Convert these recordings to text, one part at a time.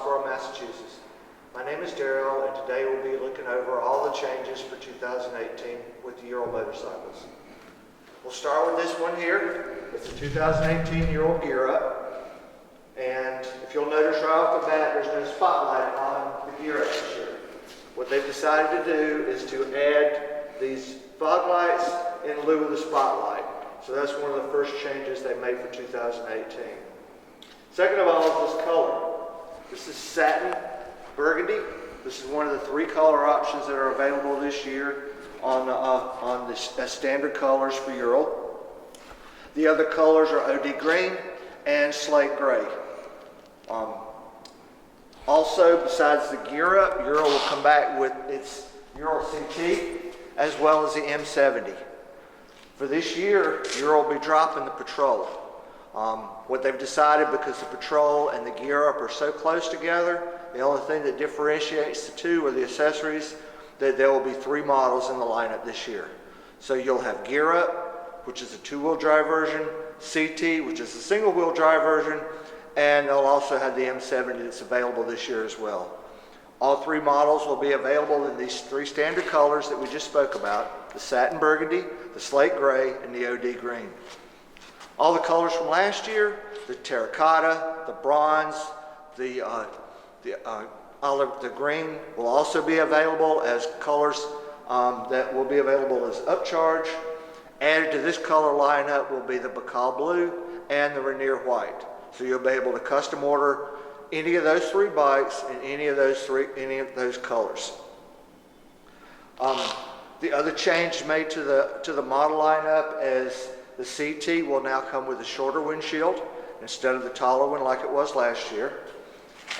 Boxborough, Massachusetts. My name is Daryl, and today we'll be looking over all the changes for 2018 with the Ural motorcycles. We'll start with this one here. It's a 2018 Ural Gear Up, and if you'll notice right off the bat, there's no spotlight on the Gear Up this year. What they've decided to do is to add these fog lights in lieu of the spotlight. So that's one of the first changes they made for 2018. Second of all is this color. This is satin burgundy. This is one of the 3 color options that are available this year on the standard colors for Ural. The other colors are OD green and slate gray. Also, besides the Gear Up, Ural will come back with its Ural CT as well as the M70. For this year, Ural will be dropping the Patrol. What they've decided, because the Patrol and the Gear Up are so close together, the only thing that differentiates the two are the accessories, that there will be 3 models in the lineup this year. So you'll have Gear Up, which is a 2-wheel drive version, CT, which is a single-wheel drive version, and they'll also have the M70 that's available this year as well. All 3 models will be available in these 3 standard colors that we just spoke about: the satin burgundy, the slate gray, and the OD green. All the colors from last year, the terracotta, the bronze, the green, will also be available as colors that will be available as upcharge. Added to this color lineup will be the Bacal blue and the Rainier white. So you'll be able to custom order any of those 3 bikes in any of those colors. The other change made to the model lineup is the CT will now come with a shorter windshield instead of the taller one like it was last year.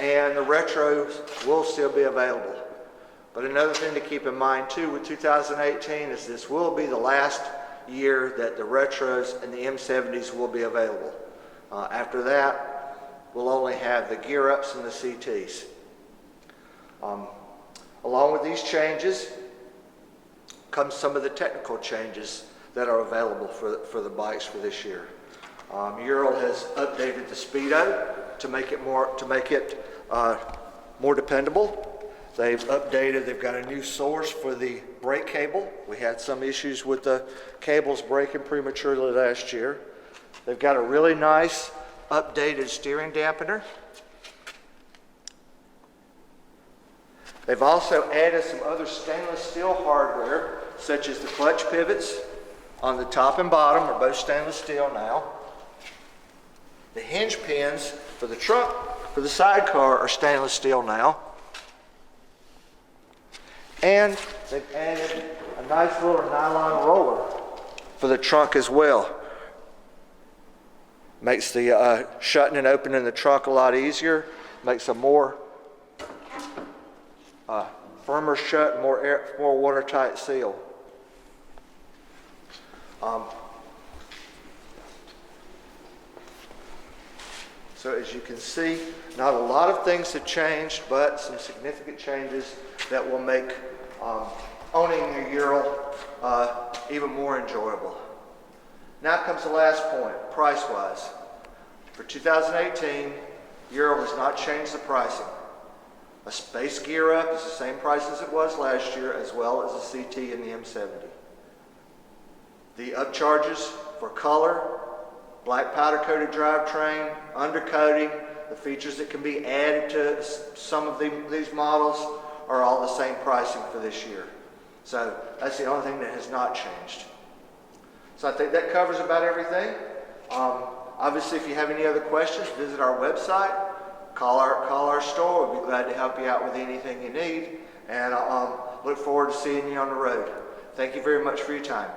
And the retros will still be available. But another thing to keep in mind too with 2018 is this will be the last year that the retros and the M70s will be available. After that, we'll only have the Gear Ups and the CTs. Along with these changes comes some of the technical changes that are available for the bikes for this year. Ural has updated the Speedo to make it more dependable. They've got a new source for the brake cable. We had some issues with the cables breaking prematurely last year. They've got a really nice updated steering dampener. They've also added some other stainless steel hardware, such as the clutch pivots on the top and bottom are both stainless steel now. The hinge pins for the trunk, for the sidecar, are stainless steel now. And they've added a nice little nylon roller for the trunk as well. Makes the shutting and opening the trunk a lot easier. Makes a more firmer shut, more watertight seal. So as you can see, not a lot of things have changed, but some significant changes that will make owning a Ural even more enjoyable. Now comes the last point, price-wise. For 2018, Ural has not changed the pricing. A space Gear Up is the same price as it was last year, as well as the CT and the M70. The upcharges for color, black powder coated drivetrain, undercoating, the features that can be added to some of these models are all the same pricing for this year. So that's the only thing that has not changed. So I think that covers about everything. Obviously, if you have any other questions, visit our website, call our store. We'll be glad to help you out with anything you need. And look forward to seeing you on the road. Thank you very much for your time.